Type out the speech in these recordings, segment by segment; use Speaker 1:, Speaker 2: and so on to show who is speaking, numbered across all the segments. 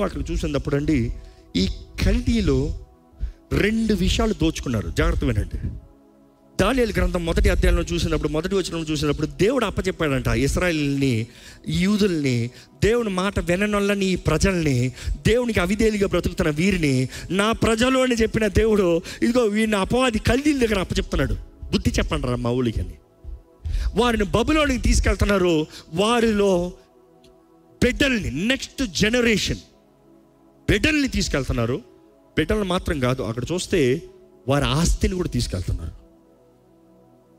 Speaker 1: దేవుని వాక్యం చూసినప్పుడు అండి, ఈ కల్దీలో 2 విషయాలు దోచుకున్నారు. జాగ్రత్త వినండి. దానియేలు గ్రంథం 1వ అధ్యాయంలో చూసినప్పుడు, 1వ వచనం చూసినప్పుడు దేవుడు అప్పచెప్పాడంట ఇశ్రాయేలుని, యూదుల్ని, దేవుని మాట విననొల్లని ఈ ప్రజల్ని, దేవునికి అవిధేయులుగా బ్రతుకుతున్న వీరిని నా ప్రజలు అని చెప్పిన దేవుడు, ఇదిగో వీరిని అపవాది కల్దీల దగ్గర అప్పచెప్తున్నాడు. బుద్ధి చెప్పండి రా మా ఊళ్ళకి అని. వారిని బబులోనికి తీసుకెళ్తున్నారు. వారిలో బిడ్డల్ని, నెక్స్ట్ జనరేషన్ బిడ్డల్ని తీసుకెళ్తున్నారు. బిడ్డలు మాత్రం కాదు, అక్కడ చూస్తే వారి ఆస్తిని కూడా తీసుకెళ్తున్నారు,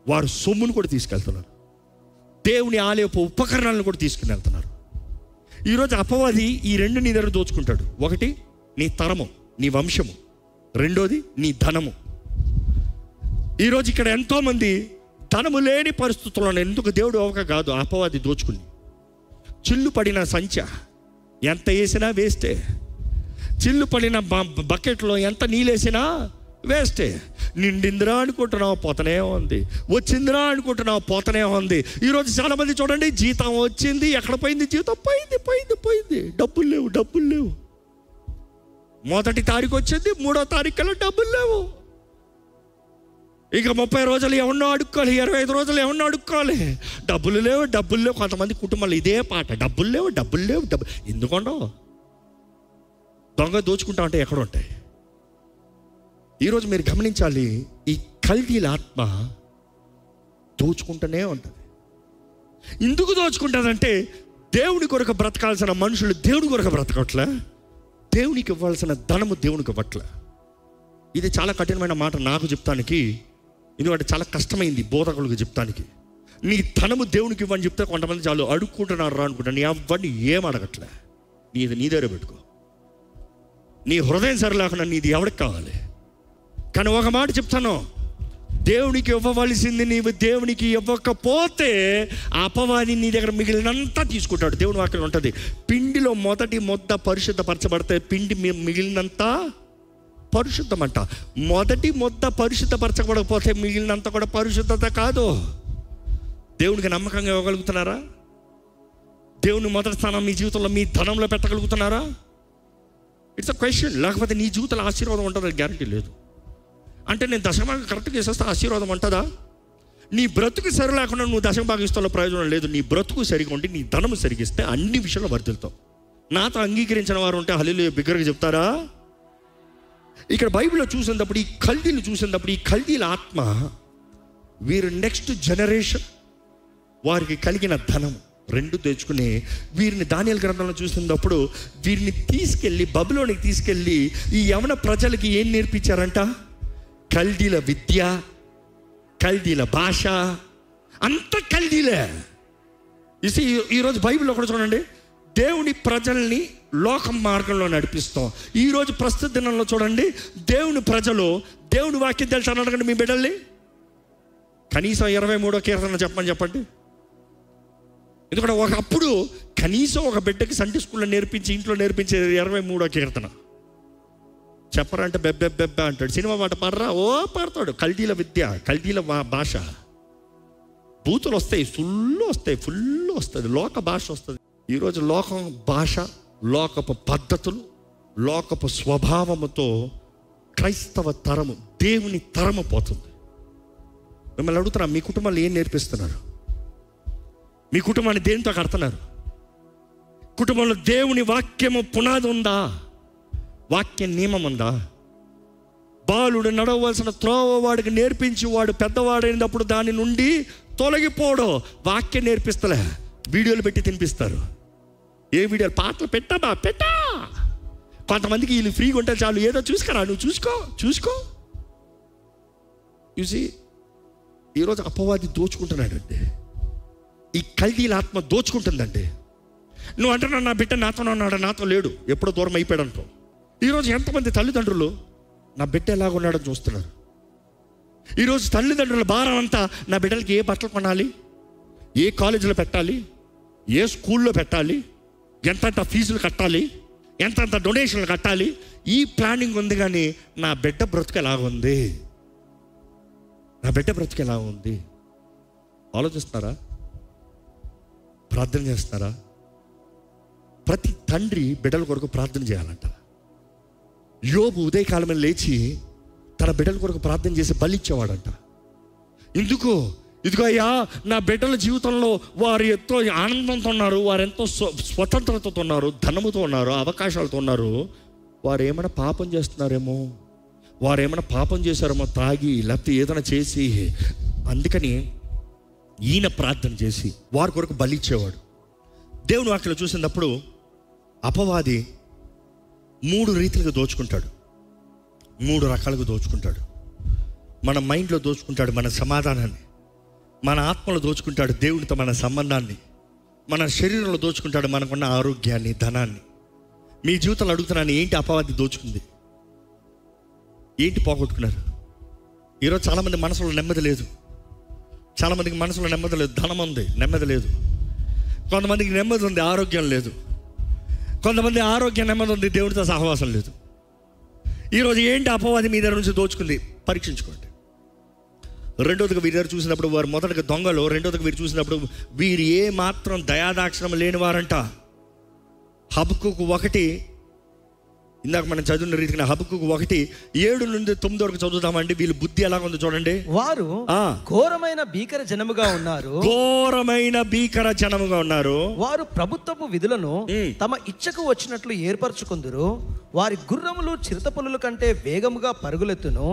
Speaker 1: వారి సొమ్మును కూడా తీసుకెళ్తున్నారు, దేవుని ఆలయపు ఉపకరణాలను కూడా తీసుకుని వెళ్తున్నారు. ఈరోజు అపవాది ఈ 2 నీ దగ్గర దోచుకుంటాడు. ఒకటి నీ తరము, నీ వంశము. రెండోది నీ ధనము. ఈరోజు ఇక్కడ ఎంతోమంది ధనము లేని పరిస్థితుల్లో, ఎందుకు దేవుడు ఒక కాదు, అపవాది దోచుకుని చిల్లు పడిన సంచ ఎంత వేసినా వేస్టే. చిల్లు పడిన బకెట్లో ఎంత నీళ్ళేసినా వేస్టే. నిండిందిరా అనుకుంటున్నావు, పోతనే ఉంది. వచ్చిందిరా అనుకుంటున్నావు, పోతనే ఉంది. ఈరోజు చాలామంది చూడండి, జీతం వచ్చింది, ఎక్కడ పోయింది జీతం? పోయింది. డబ్బులు లేవు. 1వ తారీఖు వచ్చింది, 3వ తారీఖులో డబ్బులు లేవు. ఇక 30 రోజులు ఎవరినో అడుక్కోవాలి, 25 రోజులు ఎవరినో అడుక్కోవాలి. డబ్బులు లేవు. కొంతమంది కుటుంబాలు ఇదే పాట, డబ్బులు లేవు. ఎందుకుండవు? దొంగ దోచుకుంటా అంటే ఎక్కడ ఉంటాయి? ఈరోజు మీరు గమనించాలి, ఈ కల్దీల ఆత్మ దోచుకుంటూనే ఉంటుంది. ఎందుకు దోచుకుంటుందంటే, దేవుని కొరకు బ్రతకాల్సిన మనుషులు దేవుని కొరకు బ్రతకట్లే, దేవునికి ఇవ్వాల్సిన ధనము దేవునికి ఇవ్వట్లే. ఇది చాలా కఠినమైన మాట నాకు చెప్తానికి, ఎందుకంటే చాలా కష్టమైంది బోధకులకు చెప్తానికి. నీ ధనము దేవునికి ఇవ్వని చెప్తే కొంతమంది చాలు అడుక్కుంటున్నారు రా అనుకుంటా. నీ అవ్వని ఏం అడగట్లే, నీ దగ్గర పెట్టుకో. నీ హృదయం సరిలేకుండా నీది ఎవరికి కావాలి? కానీ ఒక మాట చెప్తాను, దేవునికి ఇవ్వవలసింది నీవు దేవునికి ఇవ్వకపోతే అపవాది నీ దగ్గర మిగిలినంతా తీసుకుంటాడు. దేవుని వాక్యం ఉంటుంది, పిండిలో మొదటి ముద్ద పరిశుద్ధపరచబడితే పిండి మిగిలినంత పరిశుద్ధమంట. మొదటి ముద్ద పరిశుద్ధపరచబడకపోతే మిగిలినంత కూడా పరిశుద్ధత కాదు. దేవునికి నమ్మకంగా ఇవ్వగలుగుతున్నారా? దేవుని మొదటి స్థానం మీ జీవితంలో, మీ ధనంలో పెట్టగలుగుతున్నారా? It's a question. లేకపోతే నీ జీవితంలో ఆశీర్వాదం ఉంటుందని గ్యారంటీ లేదు. అంటే నేను దశభాగం కరెక్ట్గా చేసేస్తే ఆశీర్వాదం ఉంటుందా? నీ బ్రతుకు సరి లేకుండా నువ్వు దశభాగం ఇస్తాలో ప్రయోజనం లేదు. నీ బ్రతుకు సరిగా ఉండి నీ ధనము సరిగిస్తే అన్ని విషయాల్లో వర్ధిల్తావు. నాతో అంగీకరించిన వారు ఉంటే హల్లెలూయా బిగ్గరగా చెప్తారా? ఇక్కడ బైబిల్లో చూసినప్పుడు, ఈ కల్దీలు చూసినప్పుడు, ఈ కల్దీల ఆత్మ వీరు నెక్స్ట్ జనరేషన్ వారికి కలిగిన ధనం 2 తెచ్చుకుని వీరిని దానియేలు గ్రంథంలో చూసినప్పుడు వీరిని తీసుకెళ్ళి బబులోనికి తీసుకెళ్ళి ఈ యవన ప్రజలకి ఏం నేర్పించారంట? కల్దీల విద్య, కల్దీల భాష, అంత కల్దీలే. ఈరోజు బైబిల్లో కూడా చూడండి, దేవుని ప్రజల్ని లోకం మార్గంలో నడిపిస్తాం. ఈరోజు ప్రస్తుత దినంలో చూడండి, దేవుని ప్రజలు దేవుని వాక్యం తెలుసు అని అడగండి మీ బిడ్డల్ని. కనీసం 23వ కీర్తన చెప్పండి. ఎందుకంటే ఒకప్పుడు కనీసం ఒక బిడ్డకి సండే స్కూల్లో ఇంట్లో నేర్పించే 23వ కీర్తన చెప్పరా అంటే బెబ్బెబ్బెబ్బ అంటాడు. సినిమా మాట పాడరా, ఓ పాడతాడు. కల్దీల విద్య, కల్దీల భాష, బూతులు వస్తాయి, ఫుల్ వస్తుంది, లోక భాష వస్తుంది. ఈరోజు లోకం భాష, లోకపు పద్ధతులు, లోకపు స్వభావముతో క్రైస్తవ తరము, దేవుని తరము పోతుంది. మిమ్మల్ని అడుగుతున్నా, మీ కుటుంబాలు ఏం నేర్పిస్తున్నారు? మీ కుటుంబాన్ని దేనితో కడుతున్నారు? కుటుంబంలో దేవుని వాక్యము పునాది ఉందా? వాక్య నియమం ఉందా? బాలుడు నడవలసిన త్రోవ వాడికి నేర్పించి వాడు పెద్దవాడైనప్పుడు దాని నుండి తొలగిపోడు. వాక్యం నేర్పిస్తలే, వీడియోలు పెట్టి తినిపిస్తారు. ఏ వీడియోలు? పాటలు పెట్టా. కొంతమందికి వీళ్ళు ఫ్రీగా ఉంటే చాలు, ఏదో చూసుకురా, నువ్వు చూసుకో. చూసి ఈరోజు అపవాది దోచుకుంటున్నాడండి. ఈ కల్దీల ఆత్మ దోచుకుంటుందండి. నువ్వు అంటున్నావు నా బిడ్డ నాతో ఉన్నాడు, నాతో లేడు, ఎప్పుడో దూరం అయిపోయాడు అంటావు. ఈరోజు ఎంతమంది తల్లిదండ్రులు నా బిడ్డ ఎలాగున్నాడని చూస్తున్నారు. ఈరోజు తల్లిదండ్రుల భారం అంతా నా బిడ్డలకి ఏ బట్టలు కొనాలి, ఏ కాలేజీలో పెట్టాలి, ఏ స్కూల్లో పెట్టాలి, ఎంతంత ఫీజులు కట్టాలి, ఎంతంత డొనేషన్లు కట్టాలి, ఈ ప్లానింగ్ ఉంది. కానీ నా బిడ్డ బ్రతుకు ఎలాగుంది, ఆలోచిస్తున్నారా? ప్రార్థన చేస్తున్నారా? ప్రతి తండ్రి బిడ్డల కొరకు ప్రార్థన చేయాలంట. యోబు ఉదయకాలమే లేచి తన బిడ్డల కొరకు ప్రార్థన చేసి బలిచ్చేవాడంట. ఎందుకు? ఇదిగో అయ్యా, నా బిడ్డల జీవితంలో వారు ఎంతో ఆనందంతో ఉన్నారు, వారు ఎంతో స్వతంత్రతతో ఉన్నారు, ధనముతో ఉన్నారు, అవకాశాలతో ఉన్నారు. వారు ఏమైనా పాపం చేస్తున్నారేమో, వారు ఏమైనా పాపం చేశారేమో తాగి, లేకపోతే ఏదైనా చేసి. అందుకని ఈయన ప్రార్థన చేసి వారి కొరకు బలిచ్చేవాడు. దేవుని వాక్యలో చూసినప్పుడు అపవాది 3 రీతిలుగా దోచుకుంటాడు, 3 రకాలుగా దోచుకుంటాడు. మన మైండ్లో దోచుకుంటాడు మన సమాధానాన్ని, మన ఆత్మలో దోచుకుంటాడు దేవునితో మన సంబంధాన్ని, మన శరీరంలో దోచుకుంటాడు మనకున్న ఆరోగ్యాన్ని, ధనాన్ని. మీ జీవితంలో అడుగుతున్నాను, ఏంటి అపవాది దోచుకుంది? ఏంటి పోగొట్టుకున్నారు? ఈరోజు చాలామంది మనసులో నెమ్మది లేదు, చాలామందికి మనసులో నెమ్మది లేదు. ధనం ఉంది, నెమ్మది లేదు. కొంతమందికి నెమ్మది ఉంది, ఆరోగ్యం లేదు. కొంతమంది ఆరోగ్యం నెమ్మది ఉంది, దేవుడితో సహవాసం లేదు. ఈరోజు ఏంటి అపవాది మీ దగ్గర నుంచి దోచుకుంది? పరీక్షించుకోండి. రెండోదిగా వీరి దగ్గర చూసినప్పుడు వారు మొదటిగా దొంగలు, రెండోదిగా వీరు చూసినప్పుడు వీరు ఏ మాత్రం దయాదాక్షిణం లేని వారంట. హబక్కుకు 1, ఇందాక మనం చదివిన రీతిగా హబక్కుకు 1:7 నుండి 9 వరకు చదువుతామండి. వీళ్ళ బుద్ధి ఎలా ఉందో చూడండి.
Speaker 2: వారు ఘోరమైన భీకర జనముగా ఉన్నారు,
Speaker 1: ఘోరమైన భీకర జనముగా ఉన్నారు.
Speaker 2: వారు ప్రభుత్వపు విధులను తమ ఇచ్చకు వచ్చినట్లు ఏర్పరచుకుందురు. వారి గుర్రములు చిరుతపులుల కంటే వేగముగా పరుగులెత్తును.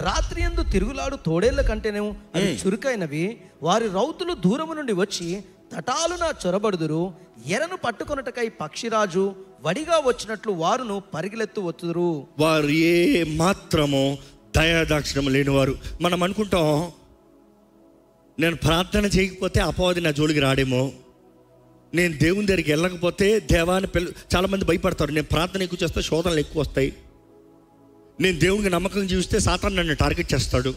Speaker 2: రాత్రి యందు తిరుగులాడు తోడేళ్ల కంటేను అవి చురుకైనవి. వారి రౌతులు దూరము నుండి వచ్చి తటాలున చొరబడుదురు. ఎరను పట్టుకొనుటకై పక్షిరాజు వడిగా వచ్చినట్లు వారును పరిగెత్తు వచ్చుదురు.
Speaker 1: వారు ఏ మాత్రమో దయాదాక్షిణం లేనివారు. మనం అనుకుంటాం, నేను ప్రార్థన చేయకపోతే అపవాది నా జోలికి రాడేమో, నేను దేవుని దగ్గరికి వెళ్ళకపోతే దేవాన్ని చాలామంది భయపడతారు. నేను ప్రార్థన ఎక్కువ చేస్తే శోధనలు ఎక్కువ వస్తాయి, నేను దేవునికి నమ్మకం జీవిస్తే సాతాను నన్ను టార్గెట్ చేస్తాడు.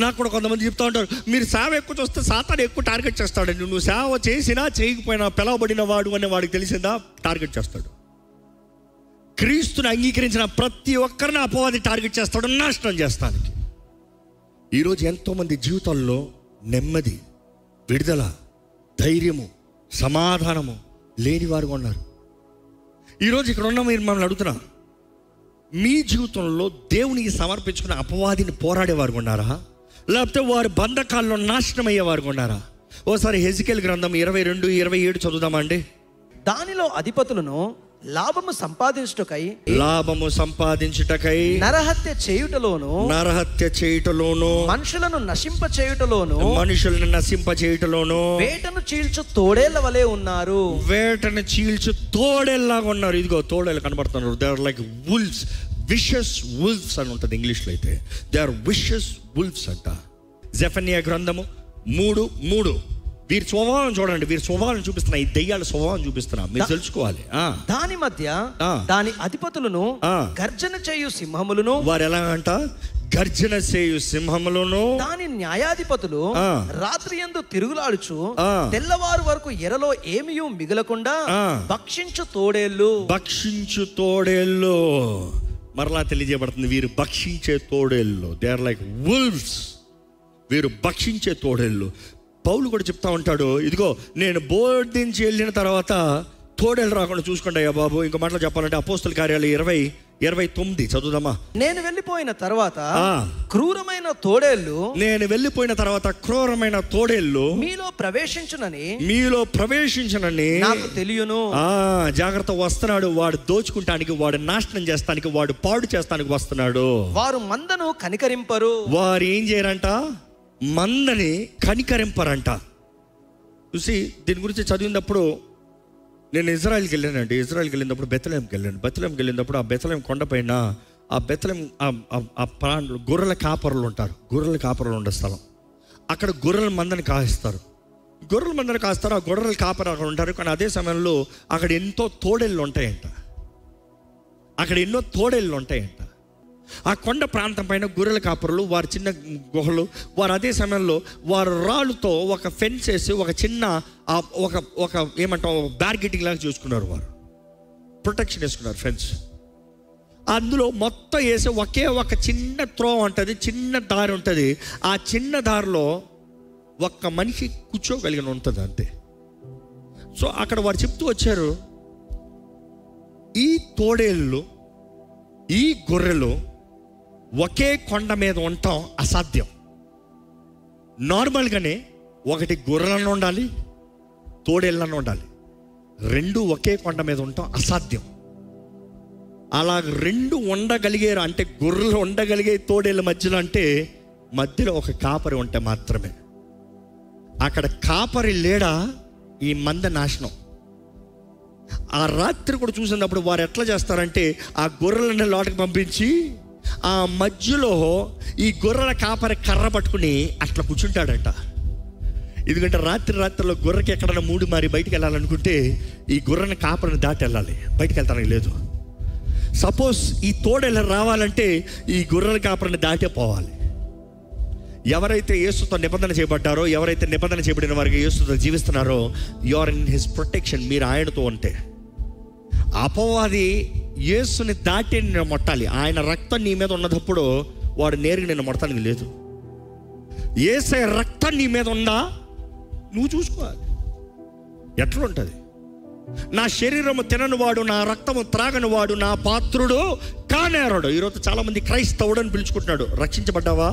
Speaker 1: నాకు కూడా కొంతమంది చెప్తూ ఉంటారు, మీరు సేవ ఎక్కువ చూస్తే సాతాను ఎక్కువ టార్గెట్ చేస్తాడు. నువ్వు సేవ చేసినా చేయకపోయినా పిలవబడిన వాడు అనే వాడికి తెలిసిందా టార్గెట్ చేస్తాడు. క్రీస్తుని అంగీకరించిన ప్రతి ఒక్కరిని అపవాది టార్గెట్ చేస్తాడు, నాశనం చేస్తానికి. ఈరోజు ఎంతోమంది జీవితాల్లో నెమ్మది, విడుదల, ధైర్యము, సమాధానము లేని వారుగా ఉన్నారు. ఈరోజు ఇక్కడ ఉన్న మీరు మమ్మల్ని అడుగుతున్నా, మీ జీవితంలో దేవునికి సమర్పించుకున్న అపవాదిని పోరాడేవారు ఉన్నారా, లేకపోతే వారి బంధకాల్లో నాశనం అయ్యేవారు ఉన్నారా? ఓసారి హెజికేల్ గ్రంథం 22:27 చదువుదామా అండి.
Speaker 2: దానిలో అధిపతులను లాభము సంపాదించుటకై నరహత్య చేయుటలోను మనుషులను నశింప చేయుటలోను వేటను చీల్చు తోడేళ్ల వలె ఉన్నారు.
Speaker 1: వేటను చీల్చు తోడేళ్లాగా ఉన్నారు. ఇదిగో తోడేళ్ళు కనబడుతున్నారు. They are like wolves, vicious wolves అని ఉంటుంది ఇంగ్లీష్లో అయితే. దే ఆర్ విషస్ వుల్వ్స్ అంట. జెఫన్యా గ్రంథము 3:3 వీరి స్వభావం చూడండి, వీరి స్వభావం చూపిస్తున్నా, ఈ దెయ్యాల స్వభావం చూపిస్తున్నా, మీరు తెలుసుకోవాలి.
Speaker 2: దాని మధ్య దాని అధిపతులను గర్జన చేయు సింహములను,
Speaker 1: వారు ఎలా అంట, గర్జన చేయు సింహములను,
Speaker 2: దాని న్యాయాధిపతులు రాత్రి యందు తిరుగులాడుచు తెల్లవారు వరకు ఎరలో ఏమీ మిగలకుండా భక్షించు తోడేళ్ళు. మరలా తెలియజేయబడుతుంది, వీరు భక్షించే తోడేళ్ళు. దే ఆర్ లైక్ వుల్వ్స్, వీరు భక్షించే తోడేళ్ళు. పౌలు కూడా చెప్తా ఉంటాడు, ఇదిగో నేను బోధించి వెళ్ళిన తర్వాత తోడేళ్ళు రాకుండా చూసుకోండి అయ్యా బాబు. ఇంకో మాటలో చెప్పాలంటే అపోస్తల కార్యాలు 20:29 చదువుదామా. నేను వెళ్ళిపోయిన తర్వాత క్రూరమైన తోడేళ్ళు మీలో ప్రవేశించునని
Speaker 1: నాకు తెలియను. జాగ్రత్త, వస్తున్నాడు వాడు దోచుకుంటానికి, వాడు నాశనం చేస్తానికి, వాడు పాడు చేస్తానికి వస్తున్నాడు.
Speaker 2: వారు మందను కనికరింపరు.
Speaker 1: వారు ఏం చేయరంట, మందని కనికరింపరంట. చూసి దీని గురించి చదివినప్పుడు నేను ఇజ్రాయెల్కి వెళ్ళానండి. ఇజ్రాయెల్కి వెళ్ళినప్పుడు బెత్లెహేంకి వెళ్ళినప్పుడు ఆ బెత్లెహేం కొండపైన ఆ బెత్లెహేం ఆ ప్రాణులు, గొర్రెల కాపరులు ఉంటారు. గొర్రెల కాపరులు ఉండే స్థలం, అక్కడ గొర్రెల మందని కాస్తారు. ఆ గొర్రెల కాపరు అక్కడ ఉంటారు. కానీ అదే సమయంలో అక్కడ ఎన్నో తోడేళ్ళు ఉంటాయంట. ఆ కొండ ప్రాంతం పైన గొర్రెల కాపరులు, వారి చిన్న గుహలు, వారు అదే సమయంలో వారు రాళ్ళతో ఒక ఫెన్స్ వేసి ఒక చిన్న ఒక ఏమంటాం బ్యారికేడింగ్ లాగా చూసుకున్నారు. వారు ప్రొటెక్షన్ వేసుకున్నారు, ఫెన్స్. అందులో మొత్తం వేసి ఒకే ఒక చిన్న త్రోవ ఉంటుంది, చిన్న దారి ఉంటుంది. ఆ చిన్న దారిలో ఒక్క మనిషి కూర్చోగలిగిన ఉంటుంది అంతే. సో అక్కడ వారు చెప్తూ వచ్చారు, తోడేళ్ళు, ఈ గొర్రెలు ఒకే కొండ మీద ఉండటం అసాధ్యం. నార్మల్గానే ఒకటి గొర్రెలను ఉండాలి, తోడేళ్ళను ఉండాలి. రెండు ఒకే కొండ మీద ఉండటం అసాధ్యం. అలా రెండు ఉండగలిగారు అంటే, గొర్రెలు ఉండగలిగే తోడేళ్ళ మధ్యలో అంటే మధ్యలో ఒక కాపరి ఉంటే మాత్రమే. అక్కడ కాపరి లేడా ఈ మంద నాశనం. ఆ రాత్రి కూడా చూసినప్పుడు వారు ఎట్లా చేస్తారంటే, ఆ గొర్రెలను లోటుకు పంపించి ఆ మధ్యలో ఈ గొర్రెల కాపరి కర్ర పట్టుకుని అట్లా కూర్చుంటాడంట. ఎందుకంటే రాత్రిలో గొర్రెకి ఎక్కడైనా మూడు మారి బయటికి వెళ్ళాలనుకుంటే ఈ గొర్రెని కాపరిని దాటి వెళ్ళాలి, బయటికి వెళ్తానికి లేదు. సపోజ్ ఈ తోడేళ్ళ రావాలంటే ఈ గొర్రెల కాపరిని దాటే పోవాలి. ఎవరైతే యేసుతో నిబంధన చేయబడ్డారో, ఎవరైతే నిబంధన చేయబడిన వారికి యేసుతో జీవిస్తున్నారో, you are in his protection. మీరు ఆయనతో ఉంటే అపవాది యేసుని దాటి నిన్ను మొట్టాలి. ఆయన రక్తం నీ మీద ఉన్నప్పుడు వాడు నేరుగా నిన్ను మొట్టడానికి లేదు. యేసయ్య రక్తం నీ మీద ఉందా నువ్వు చూసుకోవాలి. ఎట్లా ఉంటుంది? నా శరీరము తినని వాడు, నా రక్తము త్రాగని వాడు నా పాత్రుడు కానేరాడు. ఈరోజు చాలామంది క్రైస్తవుడు అని పిలుచుకుంటున్నాడు. రక్షించబడ్డావా?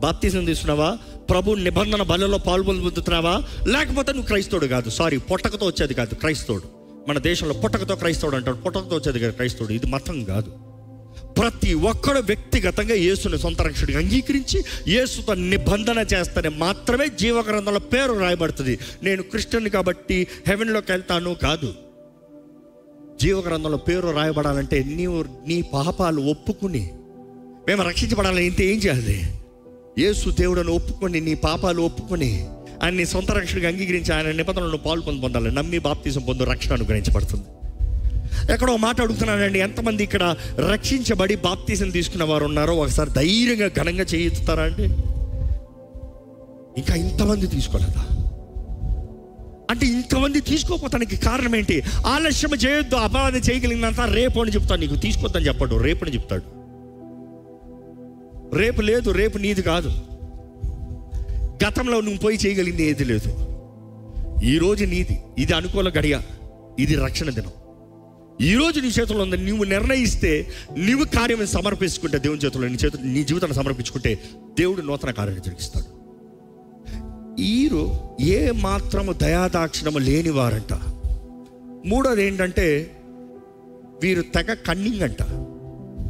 Speaker 1: బాప్తిజం తీసుకున్నావా? ప్రభు నిబంధన బలలో పాల్పొందుతున్నావా? లేకపోతే నువ్వు క్రైస్తవుడు కాదు. సారీ, పొట్టకతో వచ్చేది కాదు క్రైస్తవుడు. మన దేశంలో పొట్టకతో క్రైస్తవుడు అంటాడు. పొట్టకతో వచ్చేది కాదు క్రైస్తవుడు. ఇది మతం కాదు. ప్రతి ఒక్కడు వ్యక్తిగతంగా యేసుని సొంత రక్షకుడిగా అంగీకరించి యేసుతో నిబంధన చేస్తేనే మాత్రమే జీవగ్రంథంలో పేరు రాయబడుతుంది. నేను క్రిస్టియన్ కాబట్టి హెవెన్లోకి వెళ్తాను కాదు. జీవగ్రంథంలో పేరు రాయబడాలంటే నీవు నీ పాపాలు ఒప్పుకుని, మేము రక్షించబడాలని ఇంత ఏం చేయాలి? యేసు దేవుడని ఒప్పుకొని, నీ పాపాలు ఒప్పుకొని ఆయన నీ సొంత రక్షకుడిగా అంగీకరించి ఆయన నిబంధనలను పొందాలి. నమ్మి బాప్తిజం పొందు, రక్షణ అనుగ్రహించబడుతుంది. ఎక్కడో మాట అడుగుతున్నానండి, ఎంతమంది ఇక్కడ రక్షించబడి బాప్తిజం తీసుకున్న వారు ఉన్నారో ఒకసారి ధైర్యంగా ఘనంగా చేయిస్తారా అండి? ఇంకా ఇంతమంది తీసుకోలేదా? అంటే ఇంతమంది తీసుకోకపోతానికి కారణం ఏంటి? ఆలస్యం చేయొద్దు. అపవాదం చేయగలిగినంత రేపు అని చెప్తాను. నీకు తీసుకోవద్దని చెప్పాడు, రేపు అని చెప్తాడు. రేపు లేదు, రేపు నీది కాదు. గతంలో నువ్వు పోయి చేయగలిగింది ఏది లేదు. ఈరోజు నీది. ఇది అనుకూల గడియ, ఇది రక్షణ దినం. ఈరోజు నీ చేతుల్లో ఉంది. నువ్వు నిర్ణయిస్తే, నువ్వు కార్యం సమర్పించుకుంటే, దేవుని చేతుల్లో నీ జీవితాన్ని సమర్పించుకుంటే దేవుడు నూతన కార్యాన్ని జరిగిస్తాడు. వీరు ఏ మాత్రము దయాదాక్షిణము లేని వారంట. మూడోది ఏంటంటే వీరు తెగ కన్నింగ్ అంట.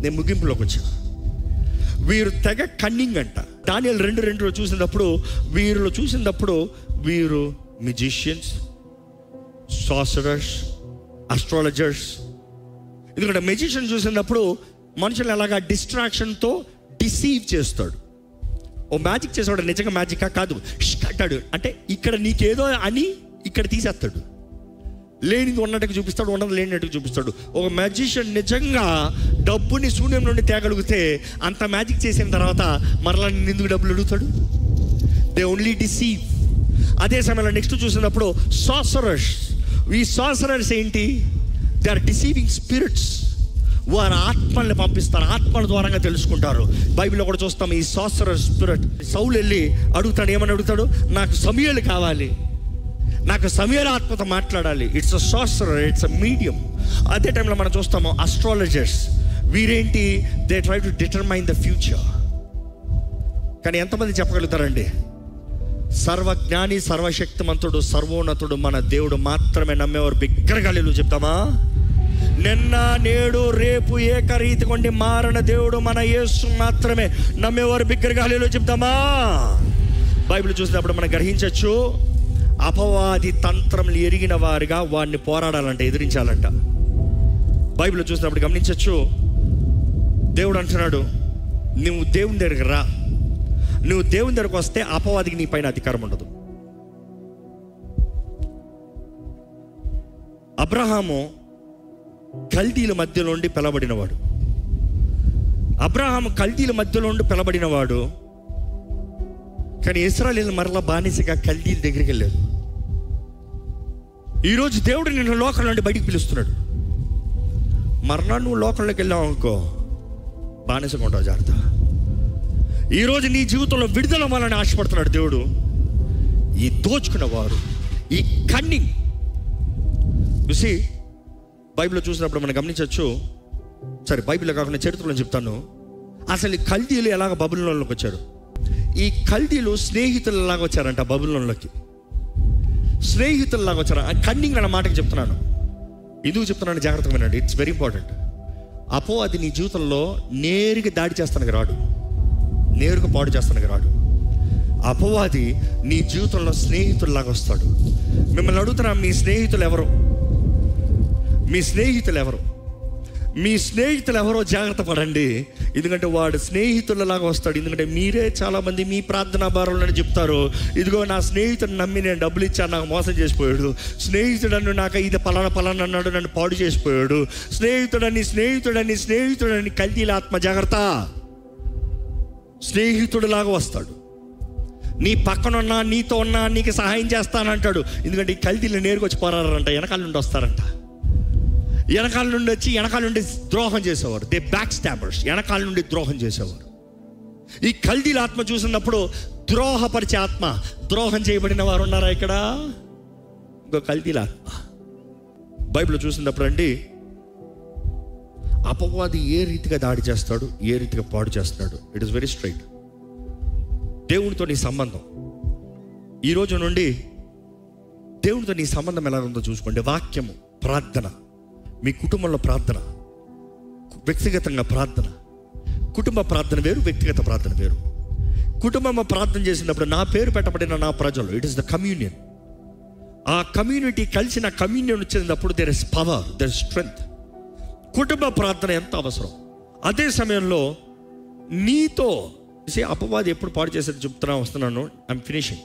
Speaker 1: నేను ముగింపులోకి వచ్చా. వీరు తెగ కన్నింగ్ అంట. దానియేలు 2:2 చూసినప్పుడు వీరు మ్యూజిషియన్స్, సార్సరర్స్, అస్ట్రాలజర్స్. ఎందుకంటే మ్యూజిషియన్ చూసినప్పుడు మనుషులు ఎలాగా డిస్ట్రాక్షన్తో డిసీవ్ చేస్తాడు. ఓ మ్యాజిక్ చేసేవాడు నిజంగా మ్యాజికా కాదు, అంటాడు. అంటే ఇక్కడ నీకేదో అని ఇక్కడ తీసేస్తాడు. లేనిది ఉన్నట్టుగా చూపిస్తాడు, ఉన్నది లేనట్టుగా చూపిస్తాడు. ఒక మ్యాజిషియన్ నిజంగా డబ్బుని శూన్యం నుండి తేగలిగితే అంత మ్యాజిక్ చేసిన తర్వాత మరలా ఎందుకు డబ్బులు అడుగుతాడు? They only deceive. అదే సమయంలో నెక్స్ట్ చూసినప్పుడు సార్సరర్స్. ఈ సార్సరర్స్ ఏంటి? They are deceiving spirits. వారు ఆత్మల్ని పంపిస్తారు, ఆత్మల ద్వారంగా తెలుసుకుంటారు. బైబిల్లో కూడా చూస్తాం ఈ సార్సరర్ స్పిరిట్. సౌలు వెళ్ళి అడుగుతాడు, ఏమని అడుగుతాడు? నాకు సమూయేలు కావాలి, నాకు సమూయేలు ఆత్మతో మాట్లాడాలి. It's a sorcerer, it's a medium. అదే టైంలో మనం చూస్తాము అస్ట్రాలజర్స్. వీరేంటి? They try to determine the future. కానీ ఎంతమంది చెప్పగలుగుతారండి? సర్వజ్ఞాని, సర్వశక్తిమంతుడు, సర్వోన్నతుడు మన దేవుడు మాత్రమే నమ్మేవారు బిగ్గరగా హల్లెలూయా చెప్తామా? నిన్న నేడు రేపు ఏకరీతి కొండి మారణ దేవుడు మన యేసు మాత్రమే నమ్మేవారు బిగ్గరగా హల్లెలూయా చెప్తామా? బైబిల్ చూసినప్పుడు మనం గ్రహించవచ్చు, అపవాది తంత్రములు ఎరిగిన వారిగా వాడిని పోరాడాలంట, ఎదిరించాలంట. బైబిల్ చూసినప్పుడు గమనించవచ్చు, దేవుడు అంటున్నాడు, నువ్వు దేవుని దగ్గరికి రా. నువ్వు దేవుని దగ్గరకు వస్తే అపవాదికి నీ పైన అధికారం ఉండదు. అబ్రహాము కల్దీల మధ్యలో నుండి పిలబడినవాడు. అబ్రహాము కల్దీల మధ్యలో నుండి పిలబడినవాడు. కానీ ఇశ్రాయేలు మరలా బానిసగా కల్దీల దగ్గరికి వెళ్ళారు. ఈరోజు దేవుడు నిన్ను లోకం నుండి బయటికి పిలుస్తున్నాడు. మరలా నువ్వు లోకంలోకి వెళ్ళావు అనుకో, బానిసగా ఉంటావు, జాగ్రత్త. ఈరోజు నీ జీవితంలో విడుదల అవ్వాలని ఆశపడుతున్నాడు దేవుడు. ఈ దోచుకున్నవారు, ఈ కన్నింగ్ చూసి బైబిల్లో చూసినప్పుడు మనం గమనించవచ్చు, సరే, బైబిల్లో కాకుండా చరిత్రలో చెప్తాను. అసలు ఈ కల్దీలు ఎలాగ బబులోన్లోకి వచ్చారు? ఈ కల్దీలు స్నేహితులలాగా వచ్చారంట బబులోన్లోకి. స్నేహితులలాగా వచ్చారు. కన్నింగ్ అన్న మాటకి చెప్తున్నాను. ఎందుకు చెప్తున్నాను జాగ్రత్తగా వినండి, ఇట్స్ వెరీ ఇంపార్టెంట్. అది నీ జీవితంలో నేరుగా దాడి చేస్తానికి రాడు, నేరుగా పాడు చేస్తానికి రాడు. అపవాది నీ జీవితంలో స్నేహితుల్లాగా వస్తాడు. మిమ్మల్ని అడుగుతున్నా, మీ స్నేహితులు ఎవరు? మీ స్నేహితులు ఎవరు? మీ స్నేహితులు ఎవరో జాగ్రత్త పడండి. ఎందుకంటే వాడు స్నేహితులలాగా వస్తాడు. ఎందుకంటే మీరే చాలామంది మీ ప్రార్థనా భారంలో చెప్తారు, ఇదిగో నా స్నేహితుడు నమ్మి నేను డబ్బులు ఇచ్చాను, నాకు మోసం చేసిపోయాడు. స్నేహితుడన్ను నాకు ఇది పలానా అన్నాడు, నన్ను పాడు చేసిపోయాడు. స్నేహితుడని కల్దీల ఆత్మ జాగ్రత్త. స్నేహితుడిలాగా వస్తాడు. నీ పక్కనున్నా, నీతో ఉన్నా, నీకు సహాయం చేస్తానంటాడు. ఎందుకంటే ఈ కల్దీలు నేరుగా వచ్చి పోరాడారంట, వెనకాల నుండి వస్తారంట. వెనకాల నుండి వచ్చి వెనకాల నుండి ద్రోహం చేసేవారు. దే బ్యాక్ స్టాబర్స్, వెనకాల నుండి ద్రోహం చేసేవారు. ఈ కల్దీల ఆత్మ చూసినప్పుడు ద్రోహపరిచే ఆత్మ, ద్రోహం చేయబడిన వారు ఉన్నారా ఇక్కడ? ఇంకో కల్దీల ఆత్మ. బైబిల్ చూసినప్పుడు అండి, అపవాది ఏ రీతిగా దాడి చేస్తాడు, ఏ రీతిగా పాడు చేస్తాడు, ఇట్ ఈస్ వెరీ స్ట్రైట్. దేవునితో నీ సంబంధం, ఈరోజు నుండి దేవునితో నీ సంబంధం ఎలా ఉందో చూసుకోండి. వాక్యము, ప్రార్థన, మీ కుటుంబంలో ప్రార్థన, వ్యక్తిగతంగా ప్రార్థన. కుటుంబ ప్రార్థన వేరు, వ్యక్తిగత ప్రార్థన వేరు. కుటుంబం ప్రార్థన చేసినప్పుడు నా పేరు పెట్టబడిన నా ప్రజలు, ఇట్ ఈస్ ద కమ్యూనియన్. ఆ కమ్యూనిటీ కలిసిన కమ్యూనియన్ వచ్చినప్పుడు there is power, there is strength. కుటుంబ ప్రార్థన ఎంత అవసరం. అదే సమయంలో నీతో అపవాది ఎప్పుడు పాడు చేసేది వస్తున్నాను, ఐఎమ్ ఫినిషింగ్.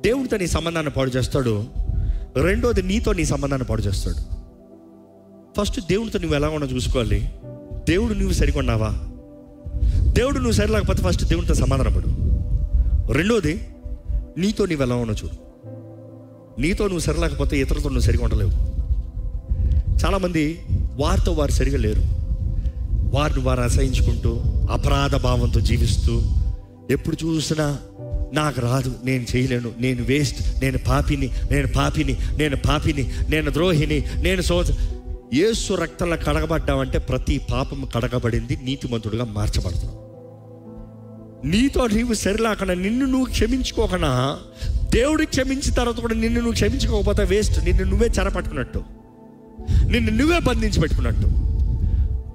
Speaker 1: దేవుడితో నీ సంబంధాన్ని పాడు చేస్తాడు. రెండోది నీతో నీ సంబంధాన్ని పాడు చేస్తాడు. ఫస్ట్ దేవుడితో నువ్వు ఎలా ఉన్నా చూసుకోవాలి. దేవుడు నువ్వు సరికొన్నావా? దేవుడు నువ్వు సరిలేకపోతే ఫస్ట్ దేవుడితో సమాధాన పడు. రెండోది నీతో నువ్వు ఎలా ఉన్నా చూడు. నీతో నువ్వు సరిలేకపోతే ఇతరులతో నువ్వు సరిగా ఉండలేవు. చాలామంది వారితో వారు సరిగా లేరు. వారిని వారు అసహించుకుంటూ అపరాధ భావంతో జీవిస్తూ, ఎప్పుడు చూసినా నాకు రాదు, నేను చేయలేను, నేను వేస్ట్, నేను పాపిని, నేను ద్రోహిని, నేను యేసు రక్తంలో కడగబడ్డావంటే ప్రతి పాపం కడగబడింది, నీతిమంతుడుగా మార్చబడుతున్నావు. నీతో నీవు సరిలేకుండా, నిన్ను నువ్వు క్షమించుకోకుండా, దేవుడికి క్షమించిన తర్వాత కూడా నిన్ను నువ్వు క్షమించుకోకపోతే వేస్ట్. నిన్ను నువ్వే చెరపట్టుకున్నట్టు, నిన్ను నువ్వే బంధించి పెట్టుకున్నట్టు.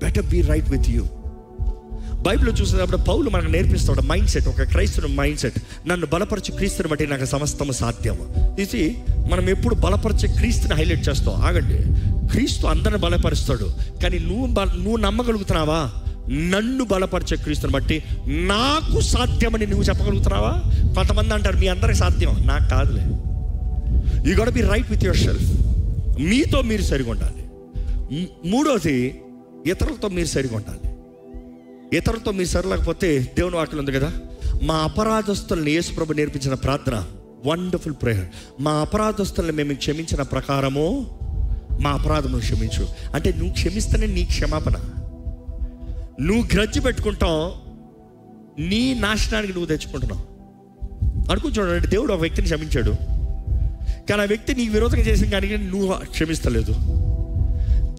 Speaker 1: Better be right with you. బైబిల్లో చూసినప్పుడు పౌలు మనకు నేర్పిస్తాడు మైండ్ సెట్, ఒక క్రైస్తవుని మైండ్ సెట్. నన్ను బలపరచు క్రీస్తుని బట్టి నాకు సమస్తము సాధ్యము. ఇది మనం ఎప్పుడు బలపరిచే క్రీస్తుని హైలైట్ చేస్తాం. ఆగండి, క్రీస్తు అందరిని బలపరుస్తాడు, కానీ నువ్వు నమ్మగలుగుతున్నావా? నన్ను బలపరిచే క్రీస్తుని బట్టి నాకు సాధ్యమని నువ్వు చెప్పగలుగుతున్నావా? కొంతమంది అంటారు మీ అందరికి సాధ్యం, నాకు కాదులే. You got B right with your self. మీతో మీరు సరిగా ఉండాలి. మూడోది ఇతరులతో మీరు సరిగా ఉండాలి. ఇతరులతో మీరు సరిలేకపోతే దేవుని వాక్యం ఉంది కదా, మా అపరాధస్తుల్ని యేసుప్రభు నేర్పించిన ప్రార్థన, వండర్ఫుల్ ప్రేయర్. మా అపరాధస్తుల్ని మేము క్షమించిన ప్రకారము మా అపరాధము క్షమించు. అంటే నువ్వు క్షమిస్తేనే నీ క్షమాపణ. నువ్వు గ్రజ్జి పెట్టుకుంటావు, నీ నాశనానికి నువ్వు తెచ్చుకుంటున్నావు. అనుకుంటున్నాడు దేవుడు ఒక వ్యక్తిని క్షమించాడు, కానీ ఆ వ్యక్తి నీకు విరోధంగా చేసిన కానీ నువ్వు క్షమిస్తలేదు.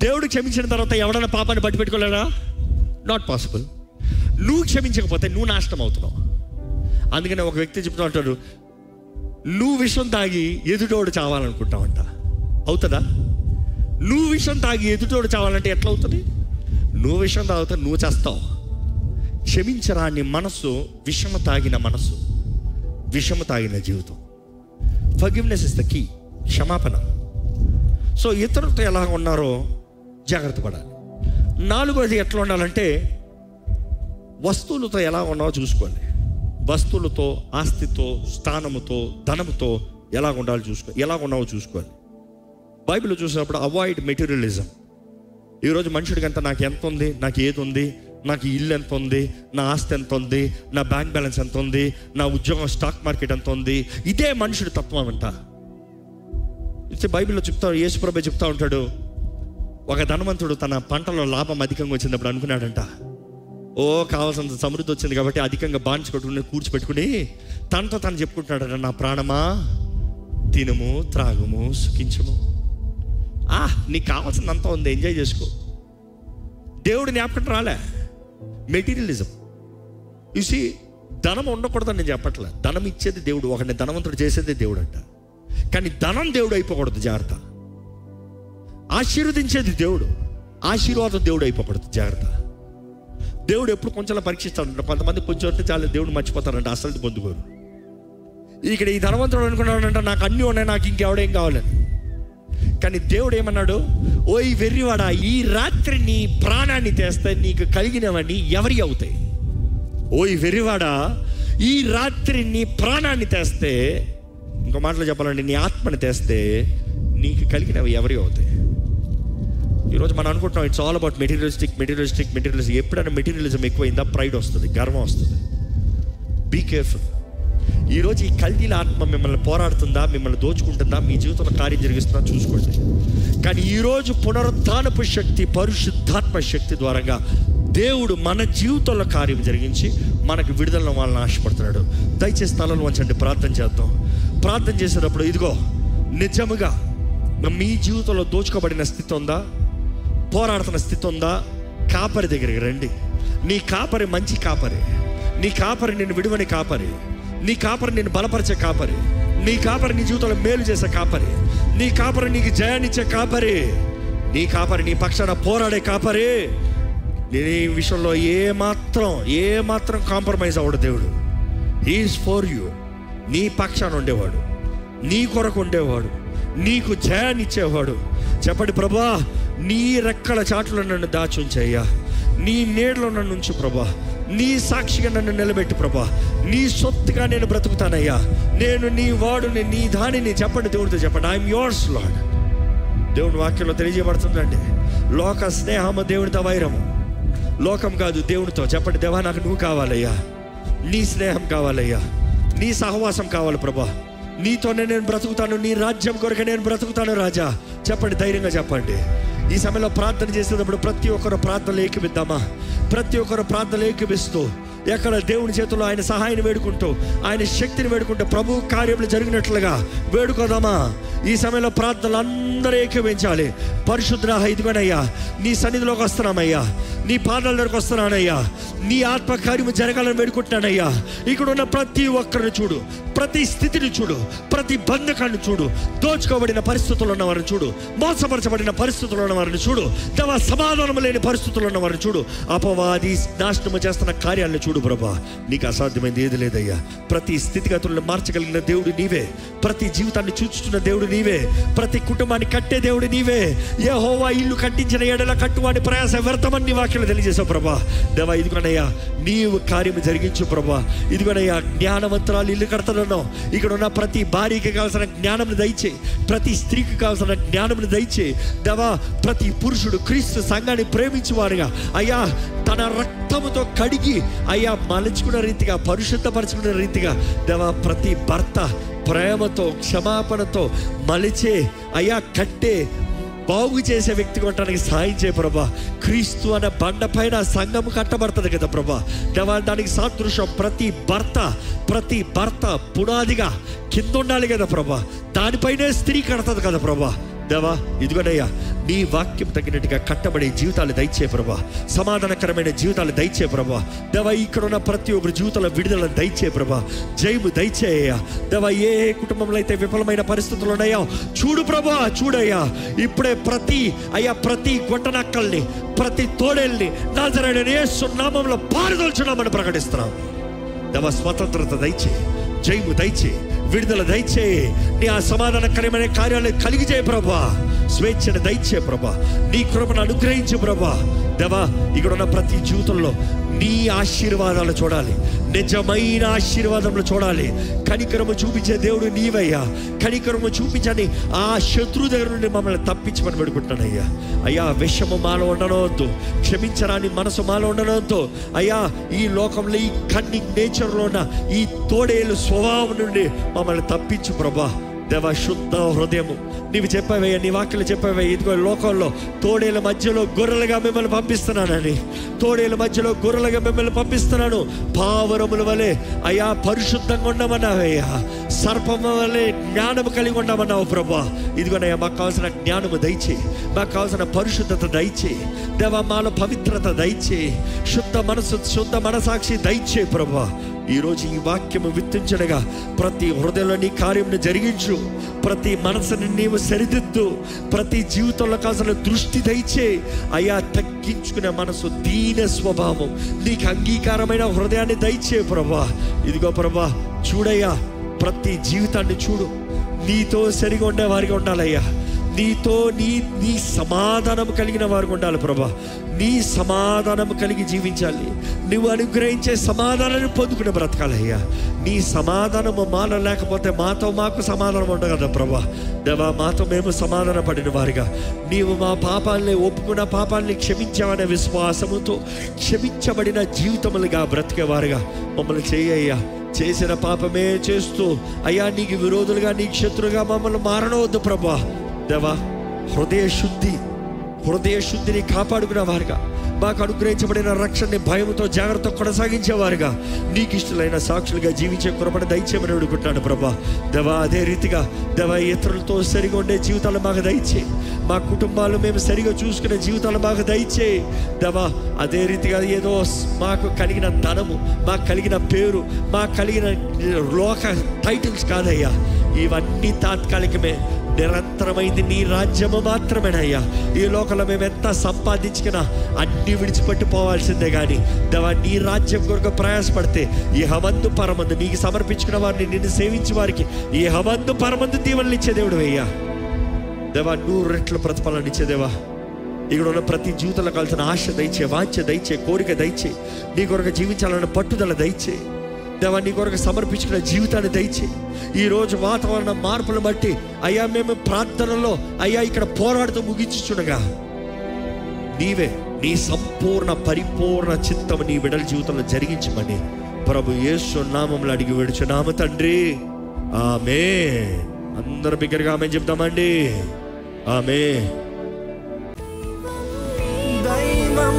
Speaker 1: దేవుడు క్షమించిన తర్వాత ఎవడన్నా పాపాన్ని బట్టి పెట్టుకోలేడా? Not possible. నువ్వు క్షమించకపోతే నువ్వు నాశనం అవుతున్నావు. అందుకనే ఒక వ్యక్తి చెప్తూ ఉంటాడు, నువ్వు విషం తాగి ఎదుటోడు చావాలనుకుంటావంట. అవుతుందా? నువ్వు విషం తాగి ఎదుటోడు చావాలంటే ఎట్లా అవుతుంది? నువ్వు విషం తాగితే నువ్వు చేస్తావు. క్షమించరాని మనస్సు విషము తాగిన మనస్సు, విషము తాగిన జీవితం. ఫర్గివ్నెస్ ఇస్ ద కీ, క్షమాపణ. సో ఇతరులతో ఎలా ఉన్నారో జాగ్రత్త పడాలి. నాలుగోది ఎట్లా ఉండాలంటే వస్తువులతో ఎలా ఉన్నావో చూసుకోండి. వస్తువులతో, ఆస్తితో, స్థానముతో, ధనముతో ఎలా ఉండాలో ఎలా ఉన్నావో చూసుకోవాలి. బైబిల్ చూసినప్పుడు అవాయిడ్ మెటీరియలిజం. ఈరోజు మనుషుడికి అంతా నాకు ఎంత ఉంది, నాకు ఏది ఉంది, నాకు ఇల్లు ఎంత ఉంది, నా ఆస్తి ఎంత ఉంది, నా బ్యాంక్ బ్యాలెన్స్ ఎంత ఉంది, నా ఉద్యోగం స్టాక్ మార్కెట్ ఎంత ఉంది, ఇదే మనుషుడి తత్వం అంట. బైబిల్లో యేసుప్రభు చెప్తా ఉంటాడు, ఒక ధనవంతుడు తన పంటలో లాభం అధికంగా వచ్చినప్పుడు అనుకున్నాడంట, కావాల్సినంత సమృద్ధి వచ్చింది కాబట్టి అధికంగా బాంచుకొట్టుకుని కూర్చిపెట్టుకుని తనతో తను చెప్పుకుంటున్నాడు, నా ప్రాణమా తినుము, త్రాగుము, సుఖించుము. నీకు కావాల్సిందంతా ఉంది, ఎంజాయ్ చేసుకో. దేవుడు జ్ఞాపకం రాలే. మెటీరియలిజం. చూసి ధనం ఉండకూడదని నేను చెప్పట్లే. ధనం ఇచ్చేది దేవుడు, ఒకరిని ధనవంతుడు చేసేది దేవుడు అంట. కానీ ధనం దేవుడు అయిపోకూడదు, జాగ్రత్త. ఆశీర్వదించేది దేవుడు, ఆశీర్వాదం దేవుడు అయిపోకూడదు, జాగ్రత్త. దేవుడు ఎప్పుడు కొంచెం పరీక్షిస్తాడంట. కొంతమంది కొంచెం అంటే చాలా దేవుడు మర్చిపోతారంట, అసలు పొందుకోరు. ఇక్కడ ఈ ధనవంతుడు అనుకున్నాడంట, నాకు అన్నీ ఉన్నాయి, నాకు ఇంకెవడేం కావాలని. కానీ దేవుడు ఏమన్నాడు, ఓ ఈ వెర్రివాడా, ఈ రాత్రి నీ ప్రాణాన్ని తెస్తే నీకు కలిగినవన్నీ ఎవరి అవుతాయి? ఓ ఈ వెర్రివాడా, ఈ రాత్రి నీ ప్రాణాన్ని తెస్తే, ఇంకో మాటలో చెప్పాలంటే నీ ఆత్మని తెస్తే నీకు కలిగినవి ఎవరి అవుతాయి? ఈరోజు మనం అనుకుంటున్నాం ఇట్స్ ఆల్ అబౌట్ మెటీరియలిస్టిక్. ఎప్పుడైనా మెటీరియలిజం ఎక్కువైందా ప్రైడ్ వస్తుంది, గర్వం వస్తుంది. Be careful. ఈరోజు ఈ కల్దీల ఆత్మ మిమ్మల్ని పోరాడుతుందా, మిమ్మల్ని దోచుకుంటుందా, మీ జీవితంలో కార్యం జరిగిస్తుందా చూసుకోండి. కానీ ఈరోజు పునరుత్థానపు శక్తి, పరిశుద్ధాత్మ శక్తి ద్వారంగా దేవుడు మన జీవితంలో కార్యం జరిగించి మనకు విడుదలను వాళ్ళని ఆశపడుతున్నాడు. దయచేసి స్థలంలో వంచండి, ప్రార్థన చేద్దాం. ప్రార్థన చేసేటప్పుడు ఇదిగో నిజముగా మీ జీవితంలో దోచుకోబడిన స్థితి ఉందా, పోరాడుతున్న స్థితి ఉందా, కాపరి దగ్గరికి రండి. నీ కాపరి మంచి కాపరి, నీ కాపరి నిన్ను విడువని కాపరి, నీ కాపరి నిన్ను బలపరిచే కాపరి, నీ కాపరి నీ జీవితంలో మేలు చేసే కాపరి, నీ కాపరి నీకు జయాన్నిచ్చే కాపరి, నీ కాపరి నీ పక్షాన పోరాడే కాపరి. నేను ఈ విషయంలో ఏమాత్రం కాంప్రమైజ్ అవ్వడు దేవుడు. He's for you. నీ పక్షాన ఉండేవాడు, నీ కొరకు ఉండేవాడు, నీకు జయాన్ని ఇచ్చేవాడు. చెప్పండి, ప్రభా నీ రెక్కల చాటులో నన్ను దాచుంచయ్యా, నీ నీడలో నన్ను ఉంచు ప్రభా, నీ సాక్షిగా నన్ను నిలబెట్టు ప్రభా, నీ సొత్తుగా నేను బ్రతుకుతానయ్యా, నేను నీ వాడుని, నీ దానిని. చెప్పండి, దేవుడితో చెప్పండి, ఐఎమ్ యోర్స్ లార్డ్. దేవుని వాక్యంలో తెలియజేయబడుతుందండి, లోక స్నేహము దేవునితో వైరము. లోకం కాదు, దేవునితో. చెప్పండి, దేవా నాకు నువ్వు కావాలయ్యా, నీ స్నేహం కావాలయ్యా, నీ సహవాసం కావాలి ప్రభా, నీతోనే నేను బ్రతుకుతాను, నీ రాజ్యం కొరకు నేను బ్రతుకుతాను రాజా. చెప్పండి, ధైర్యంగా చెప్పండి. ఈ సమయంలో ప్రార్థన చేసేటప్పుడు ప్రతి ఒక్కరు ప్రార్థనలు ఏకమిద్దామా? ప్రతి ఒక్కరు ప్రార్థనలు ఏకమిస్తూ ఎక్కడ దేవుని చేతుల్లో ఆయన సహాయాన్ని వేడుకుంటూ, ఆయన శక్తిని వేడుకుంటూ ప్రభు కార్యములు జరిగినట్లుగా వేడుకోదామా? ఈ సమయంలో ప్రార్థనలు అందరూ ఏకీవించాలి. పరిశుద్ధ ఇదిగోనయ్యా, నీ సన్నిధిలోకి వస్తున్నామయ్యా, నీ పాదాల దగ్గరకు వస్తున్నానయ్యా, నీ ఆత్మకార్యము జరగాలని వేడుకుంటున్నానయ్యా. ఇక్కడ ఉన్న ప్రతి ఒక్కరిని చూడు, ప్రతి స్థితిని చూడు, ప్రతి బంధకాన్ని చూడు, దోచుకోబడిన పరిస్థితుల్లో ఉన్న వారిని చూడు, మోసపరచబడిన పరిస్థితుల్లో ఉన్న వారిని చూడు, తమ సమాధానం లేని పరిస్థితుల్లో ఉన్న వారిని చూడు, అపవాది నాశనము చేస్తున్న కార్యాలను చూడు ప్రభా. నీకు అసాధ్యమైంది ఏది లేదయ్యా. ప్రతి స్థితిగతులను మార్చగలిగిన దేవుడు నీవే, ప్రతి జీవితాన్ని చూచుతున్న దేవుడు నీవే, ప్రతి కుటుంబాన్ని కట్టే దేవుడు నీవే. యెహోవా ఇల్లు కట్టించిన ఎడల కట్టువాడి ప్రయాస వ్యర్థమని నీ వాక్యాలు తెలియజేసావు ప్రభా. దేవా ఇదిగోనయ్యా, నీవు కార్యము జరిగించు ప్రభా. ఇదిగోనయ్యా, జ్ఞానవంతురాలు ఇల్లు కడతానన్నావు. ఇక్కడ ఉన్న ప్రతి భార్యకి కావాల్సిన జ్ఞానంను దయచేయి, ప్రతి స్త్రీకి కావాల్సిన జ్ఞానంను దయచేయి దేవా. ప్రతి పురుషుడు క్రీస్తు సంఘాన్ని ప్రేమించువారుగా అయ్యా, తన రక్తముతో కడిగి అయ్యా మలుచుకున్న రీతిగా, పరిశుద్ధపరచుకున్న రీతిగా దేవా, ప్రతి భర్త ప్రేమతో క్షమాపణతో మలిచే అయ్యా, కట్టే బాగు చేసే వ్యక్తి కొట్టడానికి సాయం చేయ ప్రభా. క్రీస్తు అనే బండ పైన సంఘం కట్టబడుతుంది కదా ప్రభా. దేవా, దానికి సాదృశ్యం ప్రతి భర్త పునాదిగా కింద ఉండాలి కదా ప్రభా. దానిపైనే స్త్రీ కడతది కదా ప్రభా. దేవా ఇదిగోనయ్యా, నీ వాక్యం తగినట్టుగా కట్టబడే జీవితాలు దయచే ప్రభా, సమాధానకరమైన జీవితాలు దయచే ప్రభా. దేవా, ఇక్కడ ఉన్న ప్రతి ఒక్కరి జీవితంలో విడుదల దయచే ప్రభా, జయము దయచేయ్యా. దేవా, ఏ కుటుంబంలో అయితే విఫలమైన పరిస్థితులు ఉన్నాయో చూడు ప్రభా, చూడయ్యా. ఇప్పుడే ప్రతి గొట్టనక్కల్ని, ప్రతి తోడేల్ని నజరేయుడైన యేసు నామములో పారదోల్చున్నామని ప్రకటిస్తున్నాం. దేవా, స్వతంత్రత దయచే, జయము దయచే, విడుదల దయచే. నీ ఆ సమాధానకరమైన కార్యాలు కలిగిచే ప్రభా. స్వేచ్ఛను దయచే ప్రభా, నీ కృపను అనుగ్రహించు ప్రభా. దేవా, ఇక్కడ ఉన్న ప్రతి జీవితంలో నీ ఆశీర్వాదాలు చూడాలి, నిజమైన ఆశీర్వాదములు చూడాలి. కనికరము చూపించే దేవుడు నీవయ్యా. కనికరము చూపించని ఆ శత్రు దగ్గర నుండి మమ్మల్ని తప్పించమని పెడుకుంటానయ్యా. అయ్యా, విషము మాలో ఉండనవద్దు, క్షమించరాని మనసు మాలో ఉండనవద్దు అయ్యా. ఈ లోకంలో ఈ కన్నింగ్ నేచర్లో ఉన్న ఈ తోడేలు స్వభావం నుండి మమ్మల్ని తప్పించు ప్రభా. దేవా, శుద్ధ హృదయము నీవు చెప్పావయ్యా, నీ వాక్యలు చెప్పావయ్యా. ఇదిగో లోకంలో తోడేల మధ్యలో గొర్రెలుగా మిమ్మల్ని పంపిస్తున్నానని, తోడేల మధ్యలో గొర్రెలుగా మిమ్మల్ని పంపిస్తున్నాను. పావురముల వలె అయ్యా పరిశుద్ధంగా ఉండమన్నావయ్యా, సర్పం వల్లే జ్ఞానము కలిగి ఉండమన్నావు ప్రభా. ఇదిగోనయ్యా, మాకు కావాల్సిన జ్ఞానము దయచే, మాకు కావాల్సిన పరిశుద్ధత దయచే దేవా, మాలో పవిత్రత దయచే, శుద్ధ మనసు శుద్ధ మనసాక్షి దయచే ప్రభా. ఈరోజు ఈ వాక్యము విత్తించడగా ప్రతి హృదయంలో నీ కార్యమును జరిగించు, ప్రతి మనసుని నీవు సరిదిద్దు, ప్రతి జీవితంలో కావాల్సిన దృష్టి దయచే అయ్యా. తగ్గించుకునే మనసు, దీన స్వభావం, నీకు అంగీకారమైన హృదయాన్ని దయచే ప్రభా. ఇదిగో ప్రభా, చూడయ్యా, ప్రతి జీవితాన్ని చూడు, నీతో సరిగా ఉండే వారికి ఉండాలయ్యా. నీతో నీ సమాధానం కలిగిన వారికి ఉండాలి ప్రభా. నీ సమాధానం కలిగి జీవించాలి. నువ్వు అనుగ్రహించే సమాధానాన్ని పొందుకుని బ్రతకాలయ్యా. నీ సమాధానము మాలో లేకపోతే మాకు సమాధానం ఉండదు కదా ప్రభా. దేవా, మాతో మేము సమాధాన పడిన వారిగా, నీవు మా పాపాలని ఒప్పుకున్న పాపాలని క్షమించావనే విశ్వాసముతో క్షమించబడిన జీవితములుగా బ్రతికేవారుగా మమ్మల్ని చేయ్యా. చేసిన పాపమే చేస్తూ అయ్యా, నీకు విరోధులుగా, నీకు శత్రుగా మమ్మల్ని మారనవద్దు ప్రభా. దేవా, హృదయ శుద్ధిని కాపాడుకునే వారుగా, మాకు అనుగ్రహించబడిన రక్షణని భయంతో జాగ్రత్త కొనసాగించేవారుగా, నీకు ఇష్టలైన సాక్షులుగా జీవించే కృపను దయచేయమని అడుగుతున్నాను ప్రభా. దేవా, అదే రీతిగా దేవా, ఇతరులతో సరిగా ఉండే జీవితాలు మాకు దయచే, మా కుటుంబాలు మేము సరిగా చూసుకునే జీవితాలు మాకు దయచే దేవా. అదే రీతిగా ఏదో మాకు కలిగిన ధనము, మాకు కలిగిన పేరు, మాకు కలిగిన లోక టైటిల్స్ కాదయ్యా. ఇవన్నీ తాత్కాలికమే, నిరంతరమైంది నీ రాజ్యము మాత్రమేనయ్యా. ఈ లోకంలో మేము ఎంత సంపాదించుకున్నా అన్నీ విడిచిపెట్టిపోవాల్సిందే. కానీ దేవా, నీ రాజ్యం కొరకు ప్రయాసపడితే ఈ హమందు పరమందు నీకు సమర్పించుకున్న వారిని, నిన్ను సేవించే వారికి ఈ హమందు పరమందు దీవెనలు ఇచ్చే దేవుడు అయ్యా. దేవా, 100 రెట్ల ప్రతిఫలాన్ని ఇచ్చే దేవా. ఇక్కడ ఉన్న ప్రతి జీవితంలో కావాల్సిన ఆశ దయచే, వాంఛ దయచే, కోరిక దయచే, నీ కొరకు జీవించాలన్న పట్టుదల దయచే దేవా. నీ కొరకు సమర్పించుకున్న జీవితాన్ని దయచే. ఈరోజు వాతావరణ మార్పులను బట్టి అయ్యా, మేము ప్రార్థనలో అయ్యా ఇక్కడ పోరాడుతూ ముగించుచుండగా నీవే నీ సంపూర్ణ పరిపూర్ణ చిత్తము నీ బిడ్డల జీవితంలో జరిగించమని ప్రభు యేసు నామములో అడిగి వేడుచున్నాము తండ్రి. ఆమేన్. అందరూ బిగ్గరగా ఆమేన్ చెప్తామండి. ఆమేన్.
Speaker 3: దైవం